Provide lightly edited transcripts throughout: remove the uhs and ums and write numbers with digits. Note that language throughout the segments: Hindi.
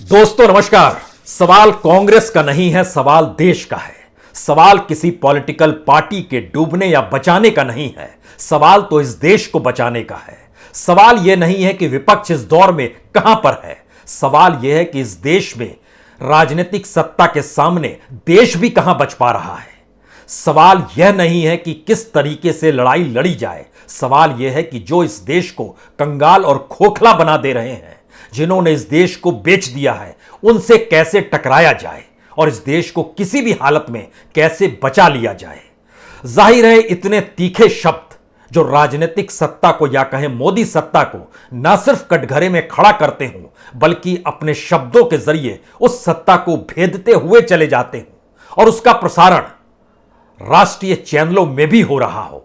दोस्तों नमस्कार। सवाल कांग्रेस का नहीं है, सवाल देश का है। सवाल किसी पॉलिटिकल पार्टी के डूबने या बचाने का नहीं है, सवाल तो इस देश को बचाने का है। सवाल यह नहीं है कि विपक्ष इस दौर में कहां पर है, सवाल यह है कि इस देश में राजनीतिक सत्ता के सामने देश भी कहां बच पा रहा है। सवाल यह नहीं है कि किस तरीके से लड़ाई लड़ी जाए, सवाल यह है कि जो इस देश को कंगाल और खोखला बना दे रहे हैं, जिन्होंने इस देश को बेच दिया है, उनसे कैसे टकराया जाए और इस देश को किसी भी हालत में कैसे बचा लिया जाए। जाहिर है इतने तीखे शब्द जो राजनीतिक सत्ता को या कहें मोदी सत्ता को न सिर्फ कटघरे में खड़ा करते हों बल्कि अपने शब्दों के जरिए उस सत्ता को भेदते हुए चले जाते हों और उसका प्रसारण राष्ट्रीय चैनलों में भी हो रहा हो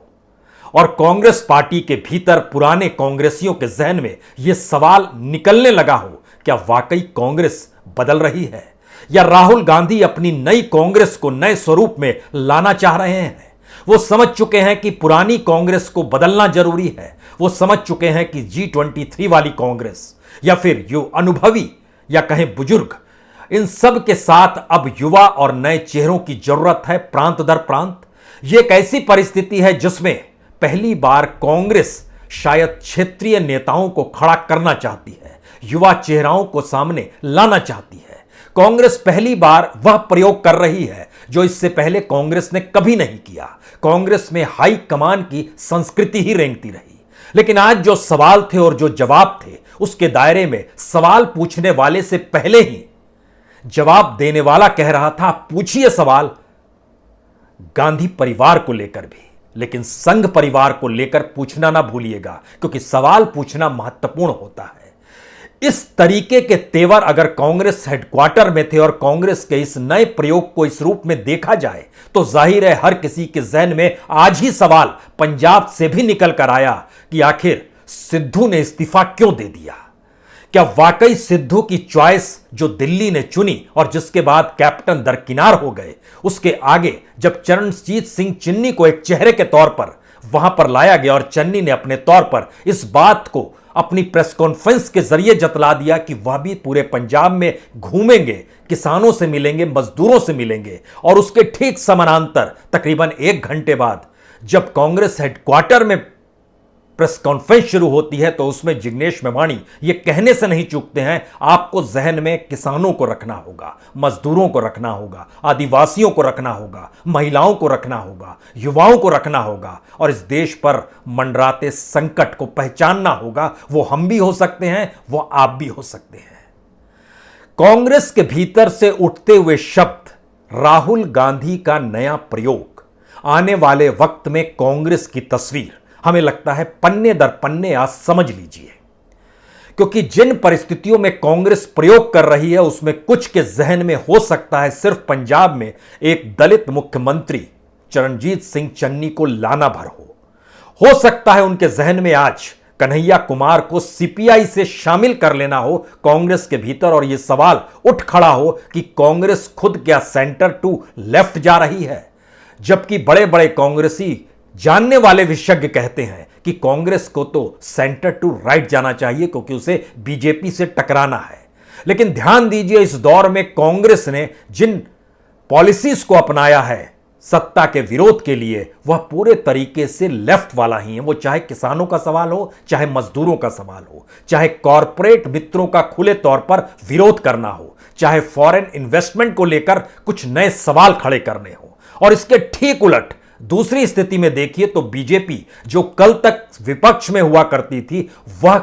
और कांग्रेस पार्टी के भीतर पुराने कांग्रेसियों के जहन में यह सवाल निकलने लगा हो, क्या वाकई कांग्रेस बदल रही है या राहुल गांधी अपनी नई कांग्रेस को नए स्वरूप में लाना चाह रहे हैं। वो समझ चुके हैं कि पुरानी कांग्रेस को बदलना जरूरी है। वो समझ चुके हैं कि G23 वाली कांग्रेस या फिर यो अनुभवी या कहें बुजुर्ग, इन सब के साथ अब युवा और नए चेहरों की जरूरत है प्रांत दर प्रांत। यह एक ऐसी परिस्थिति है जिसमें पहली बार कांग्रेस शायद क्षेत्रीय नेताओं को खड़ा करना चाहती है, युवा चेहराओं को सामने लाना चाहती है। कांग्रेस पहली बार वह प्रयोग कर रही है जो इससे पहले कांग्रेस ने कभी नहीं किया। कांग्रेस में हाई कमान की संस्कृति ही रेंगती रही, लेकिन आज जो सवाल थे और जो जवाब थे उसके दायरे में सवाल पूछने वाले से पहले ही जवाब देने वाला कह रहा था पूछिए सवाल गांधी परिवार को लेकर भी, लेकिन संघ परिवार को लेकर पूछना ना भूलिएगा, क्योंकि सवाल पूछना महत्वपूर्ण होता है। इस तरीके के तेवर अगर कांग्रेस हेडक्वार्टर में थे और कांग्रेस के इस नए प्रयोग को इस रूप में देखा जाए तो जाहिर है हर किसी के जहन में आज ही सवाल पंजाब से भी निकल कर आया कि आखिर सिद्धू ने इस्तीफा क्यों दे दिया। क्या वाकई सिद्धू की चॉइस जो दिल्ली ने चुनी और जिसके बाद कैप्टन दरकिनार हो गए, उसके आगे जब चरणजीत सिंह चन्नी को एक चेहरे के तौर पर वहां पर लाया गया और चन्नी ने अपने तौर पर इस बात को अपनी प्रेस कॉन्फ्रेंस के जरिए जतला दिया कि वह भी पूरे पंजाब में घूमेंगे, किसानों से मिलेंगे, मजदूरों से मिलेंगे, और उसके ठीक समानांतर तकरीबन 1 घंटे बाद जब कांग्रेस हेडक्वार्टर में प्रेस कॉन्फ्रेंस शुरू होती है तो उसमें जिग्नेश मेवाणी ये कहने से नहीं चूकते हैं, आपको जहन में किसानों को रखना होगा, मजदूरों को रखना होगा, आदिवासियों को रखना होगा, महिलाओं को रखना होगा, युवाओं को रखना होगा और इस देश पर मंडराते संकट को पहचानना होगा। वो हम भी हो सकते हैं, वो आप भी हो सकते हैं। कांग्रेस के भीतर से उठते हुए शब्द राहुल गांधी का नया प्रयोग, आने वाले वक्त में कांग्रेस की तस्वीर हमें लगता है पन्ने दर पन्ने आज समझ लीजिए, क्योंकि जिन परिस्थितियों में कांग्रेस प्रयोग कर रही है उसमें कुछ के जहन में हो सकता है सिर्फ पंजाब में एक दलित मुख्यमंत्री चरणजीत सिंह चन्नी को लाना भर हो सकता है उनके जहन में आज कन्हैया कुमार को सीपीआई से शामिल कर लेना हो कांग्रेस के भीतर और यह सवाल उठ खड़ा हो कि कांग्रेस खुद क्या सेंटर टू लेफ्ट जा रही है, जबकि बड़े बड़े कांग्रेसी जानने वाले विशेषज्ञ कहते हैं कि कांग्रेस को तो सेंटर टू राइट जाना चाहिए क्योंकि उसे बीजेपी से टकराना है। लेकिन ध्यान दीजिए इस दौर में कांग्रेस ने जिन पॉलिसीज को अपनाया है सत्ता के विरोध के लिए वह पूरे तरीके से लेफ्ट वाला ही है। वो चाहे किसानों का सवाल हो, चाहे मजदूरों का सवाल हो, चाहे कॉरपोरेट मित्रों का खुले तौर पर विरोध करना हो, चाहे फॉरेन इन्वेस्टमेंट को लेकर कुछ नए सवाल खड़े करने हो। और इसके ठीक उलट दूसरी स्थिति में देखिए तो बीजेपी जो कल तक विपक्ष में हुआ करती थी वह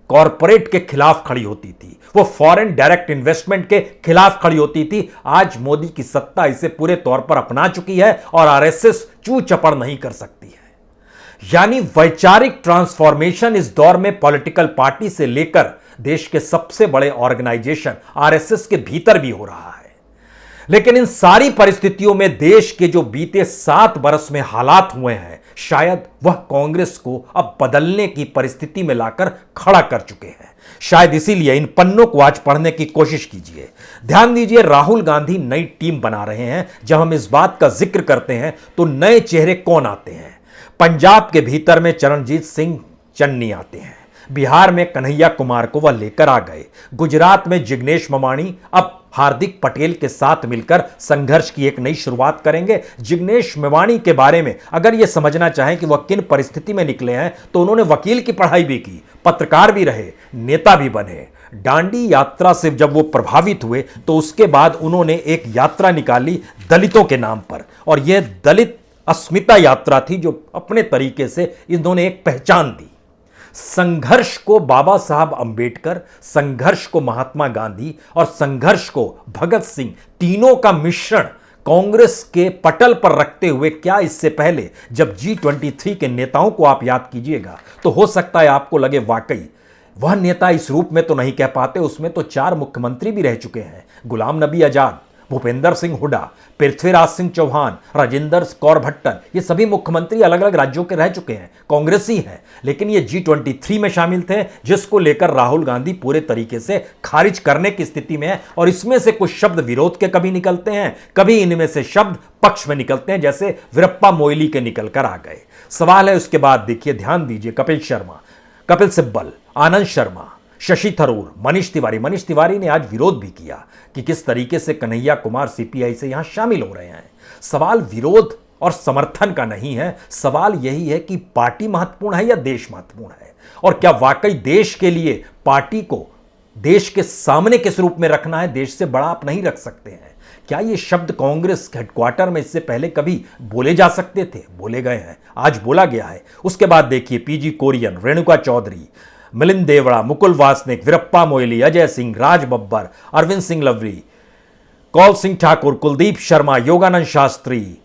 कॉरपोरेट के खिलाफ खड़ी होती थी, वो फॉरेन डायरेक्ट इन्वेस्टमेंट के खिलाफ खड़ी होती थी। आज मोदी की सत्ता इसे पूरे तौर पर अपना चुकी है और आरएसएस चू चपड़ नहीं कर सकती है। यानी वैचारिक ट्रांसफॉर्मेशन इस दौर में पॉलिटिकल पार्टी से लेकर देश के सबसे बड़े ऑर्गेनाइजेशन आरएसएस के भीतर भी हो रहा है। लेकिन इन सारी परिस्थितियों में देश के जो बीते 7 बरस में हालात हुए हैं शायद वह कांग्रेस को अब बदलने की परिस्थिति में लाकर खड़ा कर चुके हैं। शायद इसीलिए इन पन्नों को आज पढ़ने की कोशिश कीजिए। ध्यान दीजिए राहुल गांधी नई टीम बना रहे हैं। जब हम इस बात का जिक्र करते हैं तो नए चेहरे कौन आते हैं? पंजाब के भीतर में चरणजीत सिंह चन्नी आते हैं, बिहार में कन्हैया कुमार को वह लेकर आ गए। गुजरात में जिग्नेश मेवाणी अब हार्दिक पटेल के साथ मिलकर संघर्ष की एक नई शुरुआत करेंगे। जिग्नेश मेवाणी के बारे में अगर यह समझना चाहें कि वह किन परिस्थिति में निकले हैं तो उन्होंने वकील की पढ़ाई भी की, पत्रकार भी रहे, नेता भी बने। दांडी यात्रा से जब वो प्रभावित हुए तो उसके बाद उन्होंने एक यात्रा निकाली दलितों के नाम पर, और यह दलित अस्मिता यात्रा थी जो अपने तरीके से इन्होंने एक पहचान दी। संघर्ष को बाबा साहब अंबेडकर, संघर्ष को महात्मा गांधी और संघर्ष को भगत सिंह, तीनों का मिश्रण कांग्रेस के पटल पर रखते हुए, क्या इससे पहले जब G23 के नेताओं को आप याद कीजिएगा तो हो सकता है आपको लगे वाकई वह नेता इस रूप में तो नहीं कह पाते, उसमें तो 4 मुख्यमंत्री भी रह चुके हैं। गुलाम नबी आजाद, भूपेंद्र सिंह हुड्डा, पृथ्वीराज सिंह चौहान, राजेंद्र कौर भट्टर, ये सभी मुख्यमंत्री अलग अलग राज्यों के रह चुके हैं, कांग्रेसी हैं। लेकिन ये G23 में शामिल थे, जिसको लेकर राहुल गांधी पूरे तरीके से खारिज करने की स्थिति में है। और इसमें से कुछ शब्द विरोध के कभी निकलते हैं, कभी इनमें से शब्द पक्ष में निकलते हैं, जैसे वीरप्पा मोइली के निकल कर आ गए। सवाल है उसके बाद देखिए, ध्यान दीजिए, कपिल शर्मा, कपिल सिब्बल, आनंद शर्मा, शशि थरूर, मनीष तिवारी ने आज विरोध भी किया कि किस तरीके से कन्हैया कुमार सीपीआई से यहां शामिल हो रहे हैं। सवाल विरोध और समर्थन का नहीं है, सवाल यही है कि पार्टी महत्वपूर्ण है या देश महत्वपूर्ण है, और क्या वाकई देश के लिए पार्टी को देश के सामने किस रूप में रखना है, देश से बड़ा आप नहीं रख सकते हैं। क्या ये शब्द कांग्रेस हेडक्वार्टर में इससे पहले कभी बोले जा सकते थे? बोले गए हैं, आज बोला गया है। उसके बाद देखिए, पीजी कोरियन, रेणुका चौधरी, मिलिंद देवड़ा, मुकुल वासनिक, वीरप्पा मोइली, अजय सिंह, राज बब्बर, अरविंद सिंह लवली, कौल सिंह ठाकुर, कुलदीप शर्मा, योगानंद शास्त्री,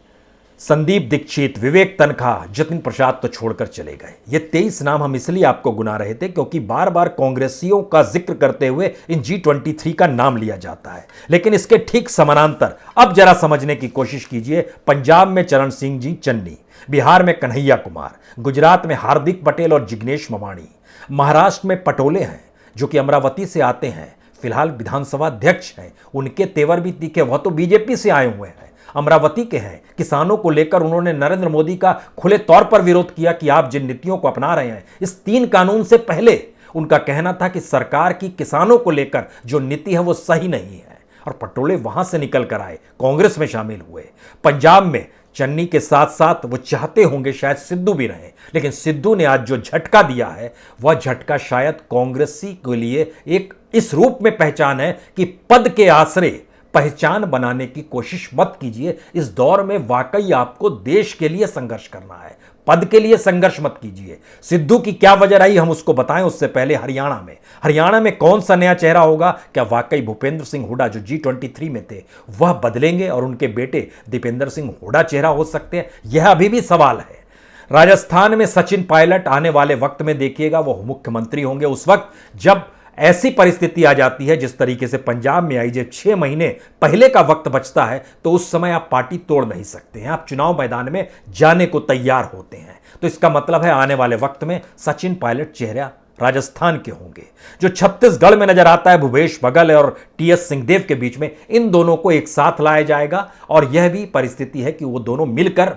संदीप दीक्षित, विवेक तनखा, जतिन प्रसाद तो छोड़कर चले गए। ये 23 नाम हम इसलिए आपको गुना रहे थे क्योंकि बार बार कांग्रेसियों का जिक्र करते हुए इन G23 का नाम लिया जाता है। लेकिन इसके ठीक समानांतर अब जरा समझने की कोशिश कीजिए। पंजाब में चरण सिंह जी चन्नी, बिहार में कन्हैया कुमार, गुजरात में हार्दिक पटेल और जिग्नेश मेवाणी, महाराष्ट्र में पटोले हैं जो कि अमरावती से आते हैं, फिलहाल विधानसभा अध्यक्ष हैं, उनके तेवर भी तीखे, वह तो बीजेपी से आए हुए हैं, अमरावती के हैं। किसानों को लेकर उन्होंने नरेंद्र मोदी का खुले तौर पर विरोध किया कि आप जिन नीतियों को अपना रहे हैं, इस 3 कानून से पहले उनका कहना था कि सरकार की किसानों को लेकर जो नीति है वो सही नहीं है, और पटोले वहां से निकल कर आए, कांग्रेस में शामिल हुए। पंजाब में चन्नी के साथ साथ वो चाहते होंगे शायद सिद्धू भी रहे, लेकिन सिद्धू ने आज जो झटका दिया है वह झटका शायद कांग्रेसी के लिए एक इस रूप में पहचान है कि पद के आसरे पहचान बनाने की कोशिश मत कीजिए। इस दौर में वाकई आपको देश के लिए संघर्ष करना है, पद के लिए संघर्ष मत कीजिए। सिद्धू की क्या वजह रही हम उसको बताएं, उससे पहले हरियाणा में कौन सा नया चेहरा होगा? क्या वाकई भूपेंद्र सिंह हुड्डा जो G23 में थे वह बदलेंगे और उनके बेटे दीपेंद्र सिंह हुड्डा चेहरा हो सकते हैं? यह अभी भी सवाल है। राजस्थान में सचिन पायलट आने वाले वक्त में देखिएगा वह मुख्यमंत्री होंगे, उस वक्त जब ऐसी परिस्थिति आ जाती है जिस तरीके से पंजाब में आई, जब 6 महीने पहले का वक्त बचता है तो उस समय आप पार्टी तोड़ नहीं सकते हैं, आप चुनाव मैदान में जाने को तैयार होते हैं। तो इसका मतलब है आने वाले वक्त में सचिन पायलट चेहरा राजस्थान के होंगे। जो छत्तीसगढ़ में नजर आता है भूपेश बघेल और टीएस सिंहदेव के बीच में, इन दोनों को एक साथ लाया जाएगा, और यह भी परिस्थिति है कि वो दोनों मिलकर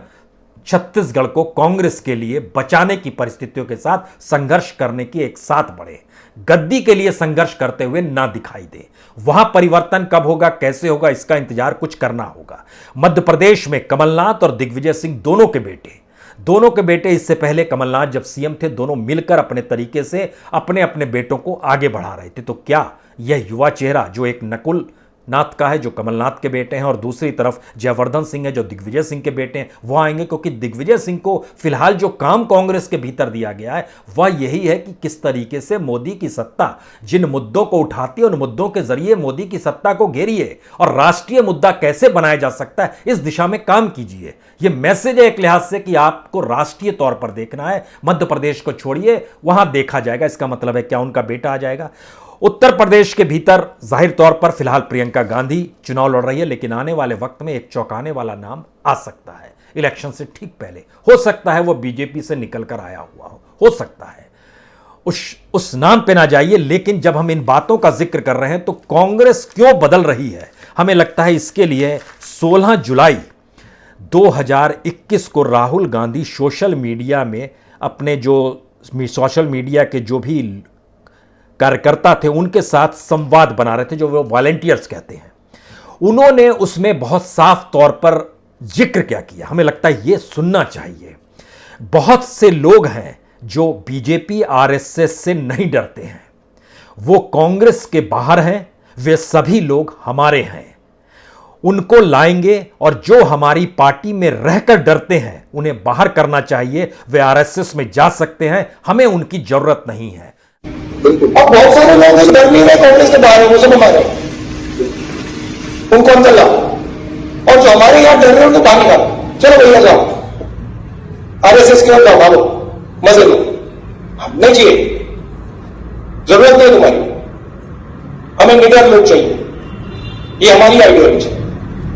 छत्तीसगढ़ को कांग्रेस के लिए बचाने की परिस्थितियों के साथ संघर्ष करने की एक साथ बढ़े, गद्दी के लिए संघर्ष करते हुए ना दिखाई दे। वहां परिवर्तन कब होगा, कैसे होगा, इसका इंतजार कुछ करना होगा। मध्य प्रदेश में कमलनाथ और दिग्विजय सिंह दोनों के बेटे, इससे पहले कमलनाथ जब सीएम थे दोनों मिलकर अपने तरीके से अपने अपने बेटों को आगे बढ़ा रहे थे। तो क्या यह युवा चेहरा जो एक नकुल नाथ का है जो कमलनाथ के बेटे हैं, और दूसरी तरफ जयवर्धन सिंह है जो दिग्विजय सिंह के बेटे हैं, वह आएंगे? क्योंकि दिग्विजय सिंह को फिलहाल जो काम कांग्रेस के भीतर दिया गया है वह यही है कि किस तरीके से मोदी की सत्ता जिन मुद्दों को उठाती है उन मुद्दों के जरिए मोदी की सत्ता को घेरिए, और राष्ट्रीय मुद्दा कैसे बनाया जा सकता है इस दिशा में काम कीजिए। यह मैसेज है एक लिहाज से कि आपको राष्ट्रीय तौर पर देखना है, मध्य प्रदेश को छोड़िए, वहां देखा जाएगा। इसका मतलब है क्या उनका बेटा आ जाएगा? उत्तर प्रदेश के भीतर जाहिर तौर पर फिलहाल प्रियंका गांधी चुनाव लड़ रही है, लेकिन आने वाले वक्त में एक चौंकाने वाला नाम आ सकता है इलेक्शन से ठीक पहले। हो सकता है वो बीजेपी से निकलकर आया हुआ हो सकता है, उस नाम पे ना जाइए। लेकिन जब हम इन बातों का जिक्र कर रहे हैं तो कांग्रेस क्यों बदल रही है, हमें लगता है इसके लिए 16 जुलाई 2021 को राहुल गांधी सोशल मीडिया में अपने जो सोशल मीडिया के जो भी कार्यकर्ता थे उनके साथ संवाद बना रहे थे, जो वो वॉलंटियर्स कहते हैं, उन्होंने उसमें बहुत साफ तौर पर जिक्र क्या किया, हमें लगता है ये सुनना चाहिए। बहुत से लोग हैं जो बीजेपी आरएसएस से नहीं डरते हैं, वो कांग्रेस के बाहर हैं, वे सभी लोग हमारे हैं, उनको लाएंगे, और जो हमारी पार्टी में रहकर डरते हैं उन्हें बाहर करना चाहिए। वे आरएसएस में जा सकते हैं, हमें उनकी जरूरत नहीं है। अब बहुत सारे लोग इस डर नहीं है कांग्रेस के बाहर है, वो सब हमारे, उनको अंदर लाओ, और जो हमारे यहां डर रहे हैं उनको बाहर निकालो। चलो भैया जाओ आरएसएस के अंदर, मारो, मजे लो, नहीं चाहिए, जरूरत नहीं तुम्हारी, हमें निडर लोग चाहिए, ये हमारी आइडियोलॉजी है।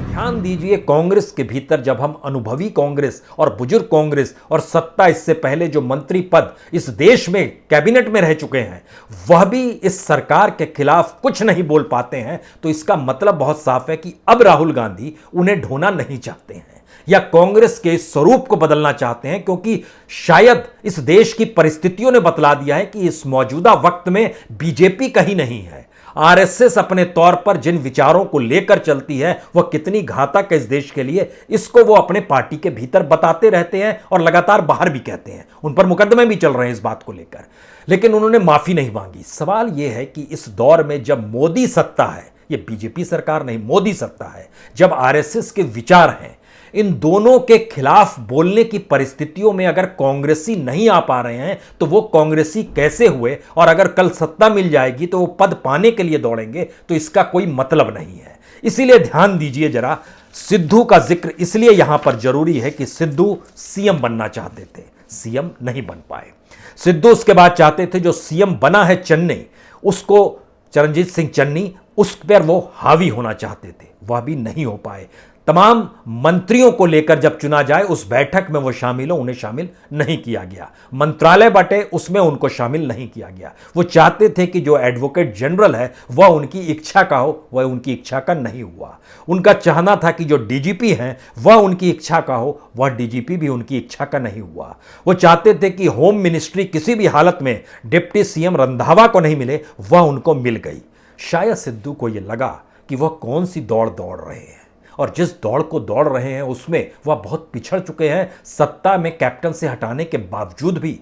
ध्यान दीजिए, कांग्रेस के भीतर जब हम अनुभवी कांग्रेस और बुजुर्ग कांग्रेस और सत्ता इससे पहले जो मंत्री पद इस देश में कैबिनेट में रह चुके हैं वह भी इस सरकार के खिलाफ कुछ नहीं बोल पाते हैं, तो इसका मतलब बहुत साफ है कि अब राहुल गांधी उन्हें ढोना नहीं चाहते हैं या कांग्रेस के स्वरूप को बदलना चाहते हैं, क्योंकि शायद इस देश की परिस्थितियों ने बतला दिया है कि इस मौजूदा वक्त में बीजेपी कहीं नहीं है। आरएसएस अपने तौर पर जिन विचारों को लेकर चलती है वह कितनी घातक है इस देश के लिए, इसको वो अपने पार्टी के भीतर बताते रहते हैं और लगातार बाहर भी कहते हैं। उन पर मुकदमे भी चल रहे हैं इस बात को लेकर, लेकिन उन्होंने माफी नहीं मांगी। सवाल यह है कि इस दौर में जब मोदी सत्ता है, यह बीजेपी सरकार नहीं, मोदी सत्ता है, जब आरएसएस के विचार हैं, इन दोनों के खिलाफ बोलने की परिस्थितियों में अगर कांग्रेसी नहीं आ पा रहे हैं तो वो कांग्रेसी कैसे हुए, और अगर कल सत्ता मिल जाएगी तो वो पद पाने के लिए दौड़ेंगे, तो इसका कोई मतलब नहीं है। इसीलिए ध्यान दीजिए जरा, सिद्धू का जिक्र इसलिए यहां पर जरूरी है कि सिद्धू सीएम बनना चाहते थे, सीएम नहीं बन पाए। सिद्धू उसके बाद चाहते थे जो सीएम बना है चन्नी, उसको चरणजीत सिंह चन्नी, उस पर वो हावी होना चाहते थे, वह भी नहीं हो पाए। तमाम मंत्रियों को लेकर जब चुना जाए उस बैठक में वो शामिल हो, उन्हें शामिल नहीं किया गया। मंत्रालय बटे, उसमें उनको शामिल नहीं किया गया। वो चाहते थे कि जो एडवोकेट जनरल है वह उनकी इच्छा का हो, वह उनकी इच्छा का नहीं हुआ। उनका चाहना था कि जो डीजीपी हैं वह उनकी इच्छा का हो, वह डीजीपी भी उनकी इच्छा का नहीं हुआ। वो चाहते थे कि होम मिनिस्ट्री किसी भी हालत में डिप्टी सीएम रंधावा को नहीं मिले, वह उनको मिल गई। शायद सिद्धू को यह लगा कि वह कौन सी दौड़ दौड़ रहे हैं, और जिस दौड़ को दौड़ रहे हैं उसमें वह बहुत पिछड़ चुके हैं, सत्ता में कैप्टन से हटाने के बावजूद भी।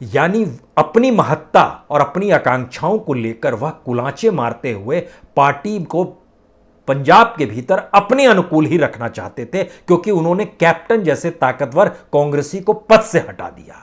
यानी अपनी महत्ता और अपनी आकांक्षाओं को लेकर वह कुलांचे मारते हुए पार्टी को पंजाब के भीतर अपने अनुकूल ही रखना चाहते थे, क्योंकि उन्होंने कैप्टन जैसे ताकतवर कांग्रेसी को पद से हटा दिया।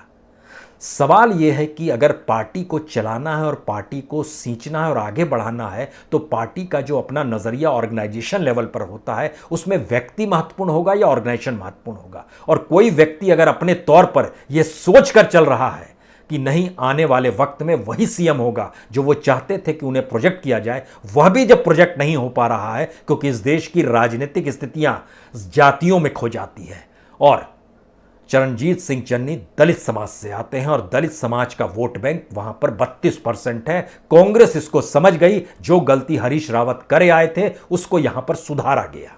सवाल यह है कि अगर पार्टी को चलाना है और पार्टी को सींचना है और आगे बढ़ाना है, तो पार्टी का जो अपना नज़रिया ऑर्गेनाइजेशन लेवल पर होता है उसमें व्यक्ति महत्वपूर्ण होगा या ऑर्गेनाइजेशन महत्वपूर्ण होगा। और कोई व्यक्ति अगर अपने तौर पर यह सोच कर चल रहा है कि नहीं, आने वाले वक्त में वही सीएम होगा जो वो चाहते थे कि उन्हें प्रोजेक्ट किया जाए, वह भी जब प्रोजेक्ट नहीं हो पा रहा है क्योंकि इस देश की राजनीतिक स्थितियां जातियों में खो जाती है। और चरणजीत सिंह चन्नी दलित समाज से आते हैं और दलित समाज का वोट बैंक वहां पर 32% है। कांग्रेस इसको समझ गई, जो गलती हरीश रावत करे आए थे उसको यहां पर सुधारा गया।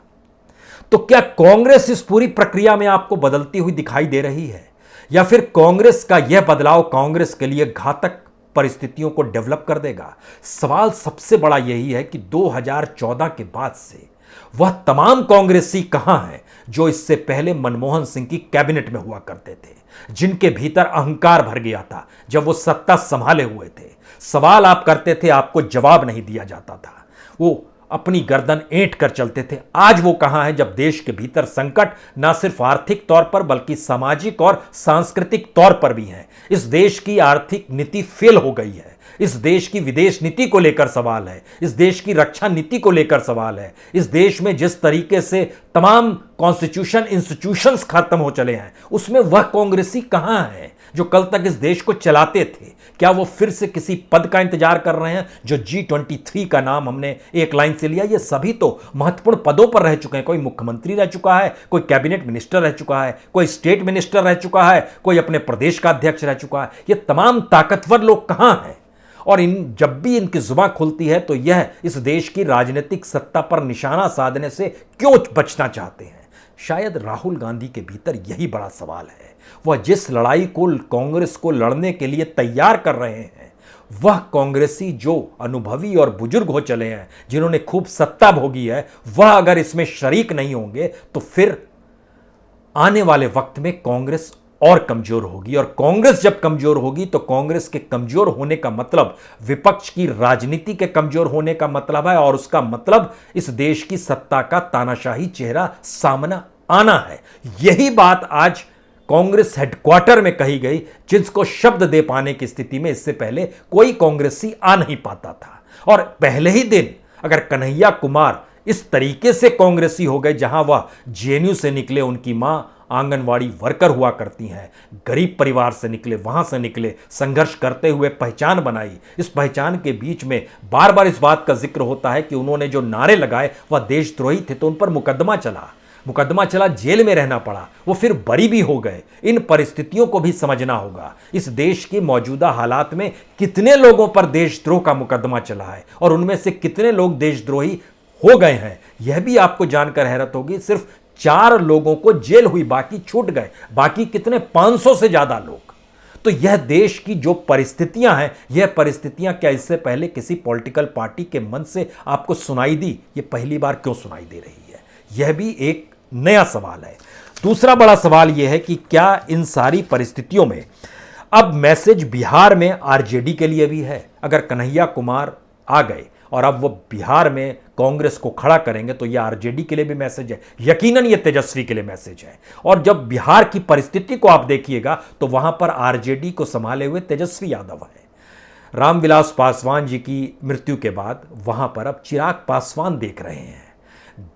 तो क्या कांग्रेस इस पूरी प्रक्रिया में आपको बदलती हुई दिखाई दे रही है, या फिर कांग्रेस का यह बदलाव कांग्रेस के लिए घातक परिस्थितियों को डेवलप कर देगा? सवाल सबसे बड़ा यही है कि 2014 के बाद से वह तमाम कांग्रेसी कहां हैं जो इससे पहले मनमोहन सिंह की कैबिनेट में हुआ करते थे, जिनके भीतर अहंकार भर गया था जब वो सत्ता संभाले हुए थे। सवाल आप करते थे, आपको जवाब नहीं दिया जाता था, वो अपनी गर्दन ऐंठ कर चलते थे। आज वो कहां है जब देश के भीतर संकट ना सिर्फ आर्थिक तौर पर बल्कि सामाजिक और सांस्कृतिक तौर पर भी है। इस देश की आर्थिक नीति फेल हो गई है, इस देश की विदेश नीति को लेकर सवाल है, इस देश की रक्षा नीति को लेकर सवाल है। इस देश में जिस तरीके से तमाम कॉन्स्टिट्यूशन इंस्टीट्यूशंस खत्म हो चले हैं, उसमें वह कांग्रेसी कहां है जो कल तक इस देश को चलाते थे? क्या वो फिर से किसी पद का इंतजार कर रहे हैं? जो G23 का नाम हमने एक लाइन से लिया, ये सभी तो महत्वपूर्ण पदों पर रह चुके हैं। कोई मुख्यमंत्री रह चुका है, कोई कैबिनेट मिनिस्टर रह चुका है, कोई स्टेट मिनिस्टर रह चुका है, कोई अपने प्रदेश का अध्यक्ष रह चुका है। ये तमाम ताकतवर लोग कहां हैं? और जब भी इनकी जुबान खुलती है तो यह इस देश की राजनीतिक सत्ता पर निशाना साधने से क्यों बचना चाहते हैं? शायद राहुल गांधी के भीतर यही बड़ा सवाल है। वह जिस लड़ाई को कांग्रेस को लड़ने के लिए तैयार कर रहे हैं, वह कांग्रेसी जो अनुभवी और बुजुर्ग हो चले हैं, जिन्होंने खूब सत्ता भोगी है, वह अगर इसमें शरीक नहीं होंगे तो फिर आने वाले वक्त में कांग्रेस और कमजोर होगी। और कांग्रेस जब कमजोर होगी तो कांग्रेस के कमजोर होने का मतलब विपक्ष की राजनीति के कमजोर होने का मतलब है, और उसका मतलब इस देश की सत्ता का तानाशाही चेहरा सामने आना है। यही बात आज कांग्रेस हेडक्वार्टर में कही गई, जिसको शब्द दे पाने की स्थिति में इससे पहले कोई कांग्रेसी आ नहीं पाता था। और पहले ही दिन अगर कन्हैया कुमार इस तरीके से कांग्रेसी हो गए, जहां वह जेएनयू से निकले, उनकी मां आंगनवाड़ी वर्कर हुआ करती हैं, गरीब परिवार से निकले, वहां से निकले, संघर्ष करते हुए पहचान बनाई। इस पहचान के बीच में बार बार इस बात का जिक्र होता है कि उन्होंने जो नारे लगाए वह देशद्रोही थे, तो उन पर मुकदमा चला, जेल में रहना पड़ा, वो फिर बरी भी हो गए। इन परिस्थितियों को भी समझना होगा। इस देश के मौजूदा हालात में कितने लोगों पर देशद्रोह का मुकदमा चला है और उनमें से कितने लोग देशद्रोही हो गए हैं, यह भी आपको जानकर हैरत होगी। सिर्फ 4 लोगों को जेल हुई, बाकी छूट गए। बाकी कितने? 500 से ज्यादा लोग। तो यह देश की जो परिस्थितियां हैं, यह परिस्थितियां क्या इससे पहले किसी पॉलिटिकल पार्टी के मन से आपको सुनाई दी? ये पहली बार क्यों सुनाई दे रही है? यह भी एक नया सवाल है। दूसरा बड़ा सवाल यह है कि क्या इन सारी परिस्थितियों में अब मैसेज बिहार में आरजेडी के लिए भी है? अगर कन्हैया कुमार आ गए और अब वो बिहार में कांग्रेस को खड़ा करेंगे तो यह आरजेडी के लिए भी मैसेज है, यकीनन यह तेजस्वी के लिए मैसेज है। और जब बिहार की परिस्थिति को आप देखिएगा तो वहां पर आरजेडी को संभाले हुए तेजस्वी यादव है। रामविलास पासवान जी की मृत्यु के बाद वहां पर अब चिराग पासवान देख रहे हैं।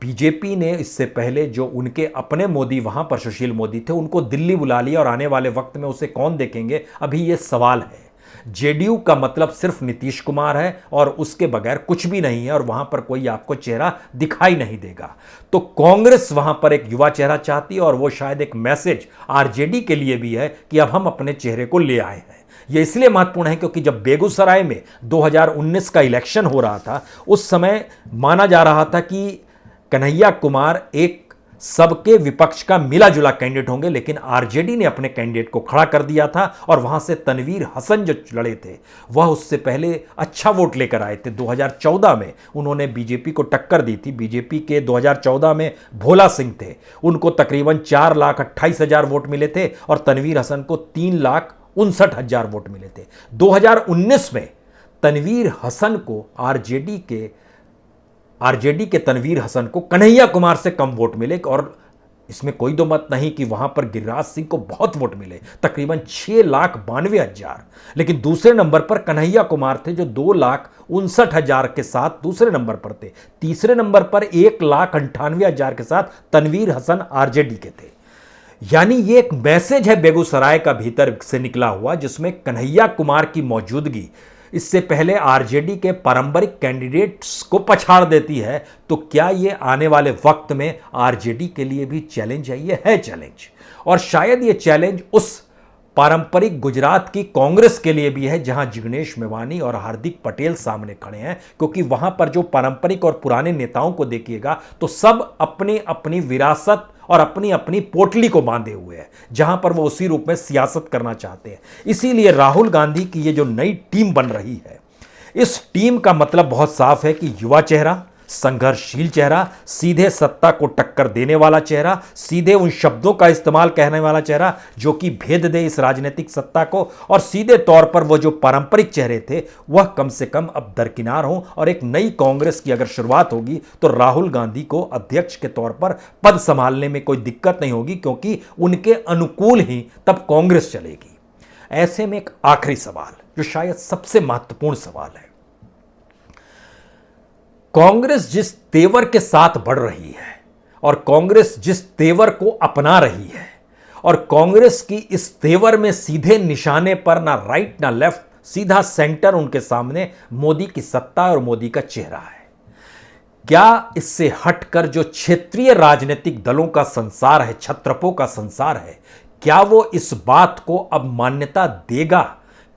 बीजेपी ने इससे पहले जो उनके अपने मोदी वहां पर सुशील मोदी थे, उनको दिल्ली बुला लिया, और आने वाले वक्त में उसे कौन देखेंगे, अभी यह सवाल है। जेडीयू का मतलब सिर्फ नीतीश कुमार है और उसके बगैर कुछ भी नहीं है, और वहां पर कोई आपको चेहरा दिखाई नहीं देगा। तो कांग्रेस वहां पर एक युवा चेहरा चाहती है, और वो शायद एक मैसेज आरजेडी के लिए भी है कि अब हम अपने चेहरे को ले आए हैं। यह इसलिए महत्वपूर्ण है क्योंकि जब बेगूसराय में 2019 का इलेक्शन हो रहा था, उस समय माना जा रहा था कि कन्हैया कुमार एक सबके विपक्ष का मिला जुला कैंडिडेट होंगे, लेकिन आरजेडी ने अपने कैंडिडेट को खड़ा कर दिया था, और वहां से तनवीर हसन जो लड़े थे वह उससे पहले अच्छा वोट लेकर आए थे। 2014 में उन्होंने बीजेपी को टक्कर दी थी। बीजेपी के 2014 में भोला सिंह थे, उनको तकरीबन 4,28,000 वोट मिले थे, और तनवीर हसन को 3,59,000 वोट मिले थे। 2019 में तनवीर हसन को आरजेडी के तनवीर हसन को कन्हैया कुमार से कम वोट मिले, और इसमें कोई दो मत नहीं कि वहां पर गिरिराज सिंह को बहुत वोट मिले, तकरीबन 6,92,000। लेकिन दूसरे नंबर पर कन्हैया कुमार थे जो 2,59,000 के साथ दूसरे नंबर पर थे। तीसरे नंबर पर 1,98,000 के साथ तनवीर हसन आरजेडी के थे। यानी ये एक मैसेज है बेगूसराय का भीतर से निकला हुआ, जिसमें कन्हैया कुमार की मौजूदगी इससे पहले आरजेडी के पारंपरिक कैंडिडेट्स को पछाड़ देती है। तो क्या ये आने वाले वक्त में आरजेडी के लिए भी चैलेंज है? ये है चैलेंज, और शायद ये चैलेंज उस पारंपरिक गुजरात की कांग्रेस के लिए भी है, जहां जिग्नेश मेवानी और हार्दिक पटेल सामने खड़े हैं। क्योंकि वहां पर जो पारंपरिक और पुराने नेताओं को देखिएगा तो सब अपनी अपनी विरासत और अपनी अपनी पोटली को बांधे हुए हैं, जहां पर वो उसी रूप में सियासत करना चाहते हैं। इसीलिए राहुल गांधी की ये जो नई टीम बन रही है, इस टीम का मतलब बहुत साफ है कि युवा चेहरा, संघर्षशील चेहरा, सीधे सत्ता को टक्कर देने वाला चेहरा, सीधे उन शब्दों का इस्तेमाल कहने वाला चेहरा जो कि भेद दे इस राजनीतिक सत्ता को, और सीधे तौर पर वो जो पारंपरिक चेहरे थे वह कम से कम अब दरकिनार हों। और एक नई कांग्रेस की अगर शुरुआत होगी तो राहुल गांधी को अध्यक्ष के तौर पर पद संभालने में कोई दिक्कत नहीं होगी, क्योंकि उनके अनुकूल ही तब कांग्रेस चलेगी। ऐसे में एक आखिरी सवाल जो शायद सबसे महत्वपूर्ण सवाल है, कांग्रेस जिस तेवर के साथ बढ़ रही है और कांग्रेस जिस तेवर को अपना रही है, और कांग्रेस की इस तेवर में सीधे निशाने पर ना राइट ना लेफ्ट, सीधा सेंटर उनके सामने मोदी की सत्ता और मोदी का चेहरा है। क्या इससे हटकर जो क्षेत्रीय राजनीतिक दलों का संसार है, छत्रपों का संसार है, क्या वो इस बात को अब मान्यता देगा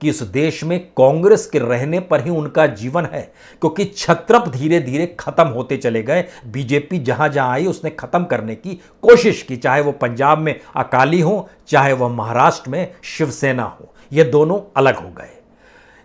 कि इस देश में कांग्रेस के रहने पर ही उनका जीवन है, क्योंकि छत्रप धीरे धीरे खत्म होते चले गए। बीजेपी जहां जहां आई उसने खत्म करने की कोशिश की, चाहे वो पंजाब में अकाली हो, चाहे वह महाराष्ट्र में शिवसेना हो, ये दोनों अलग हो गए।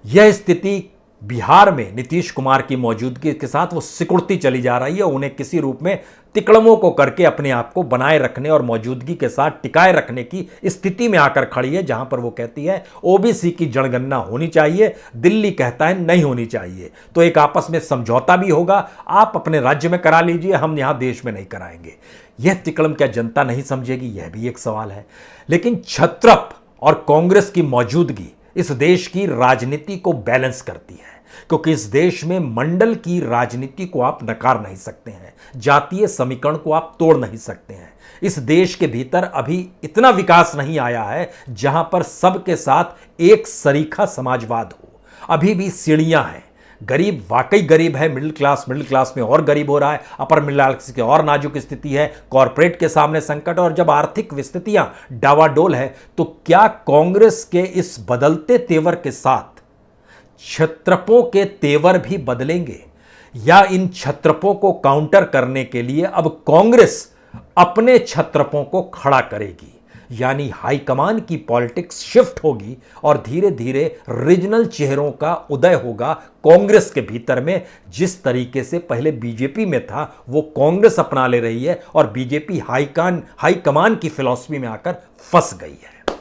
यह स्थिति बिहार में नीतीश कुमार की मौजूदगी के साथ वो सिकुड़ती चली जा रही है। उन्हें किसी रूप में तिकड़मों को करके अपने आप को बनाए रखने और मौजूदगी के साथ टिकाए रखने की स्थिति में आकर खड़ी है, जहां पर वो कहती है ओबीसी की जनगणना होनी चाहिए, दिल्ली कहता है नहीं होनी चाहिए। तो एक आपस में समझौता भी होगा, आप अपने राज्य में करा लीजिए, हम यहां देश में नहीं कराएंगे। यह तिकड़म क्या जनता नहीं समझेगी? यह भी एक सवाल है। लेकिन छत्रप और कांग्रेस की मौजूदगी इस देश की राजनीति को बैलेंस करती है, क्योंकि इस देश में मंडल की राजनीति को आप नकार नहीं सकते हैं, जातीय समीकरण को आप तोड़ नहीं सकते हैं। इस देश के भीतर अभी इतना विकास नहीं आया है जहां पर सबके साथ एक सरीखा समाजवाद हो। अभी भी सीढ़ियां हैं, गरीब वाकई गरीब है, मिडिल क्लास में और गरीब हो रहा है, अपर मिडिल क्लास की और नाजुक स्थिति है, कॉरपोरेट के सामने संकट। और जब आर्थिक स्थितियां डावाडोल है तो क्या कांग्रेस के इस बदलते तेवर के साथ छत्रपों के तेवर भी बदलेंगे, या इन छत्रपों को काउंटर करने के लिए अब कांग्रेस अपने छत्रपों को खड़ा करेगी? यानी हाईकमान की पॉलिटिक्स शिफ्ट होगी और धीरे धीरे रीजनल चेहरों का उदय होगा कांग्रेस के भीतर में। जिस तरीके से पहले बीजेपी में था वो कांग्रेस अपना ले रही है और बीजेपी हाईकमान की फिलॉसफी में आकर फंस गई है।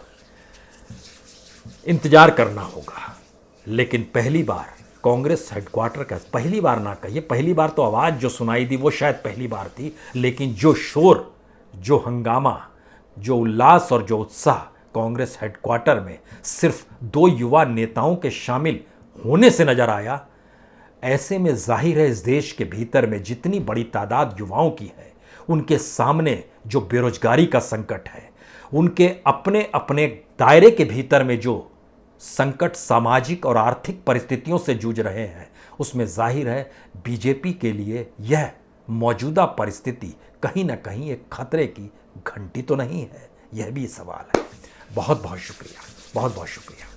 इंतजार करना होगा। लेकिन पहली बार कांग्रेस हेडक्वार्टर का, पहली बार ना कहिए, पहली बार तो आवाज जो सुनाई दी वो शायद पहली बार थी, लेकिन जो शोर, जो हंगामा, जो उल्लास और जो उत्साह कांग्रेस हेडक्वार्टर में सिर्फ 2 युवा नेताओं के शामिल होने से नजर आया, ऐसे में जाहिर है इस देश के भीतर में जितनी बड़ी तादाद युवाओं की है, उनके सामने जो बेरोजगारी का संकट है, उनके अपने अपने दायरे के भीतर में जो संकट सामाजिक और आर्थिक परिस्थितियों से जूझ रहे हैं, उसमें जाहिर है बीजेपी के लिए यह मौजूदा परिस्थिति कहीं ना कहीं एक खतरे की घंटी तो नहीं है? यह भी सवाल है। बहुत बहुत शुक्रिया, बहुत बहुत शुक्रिया।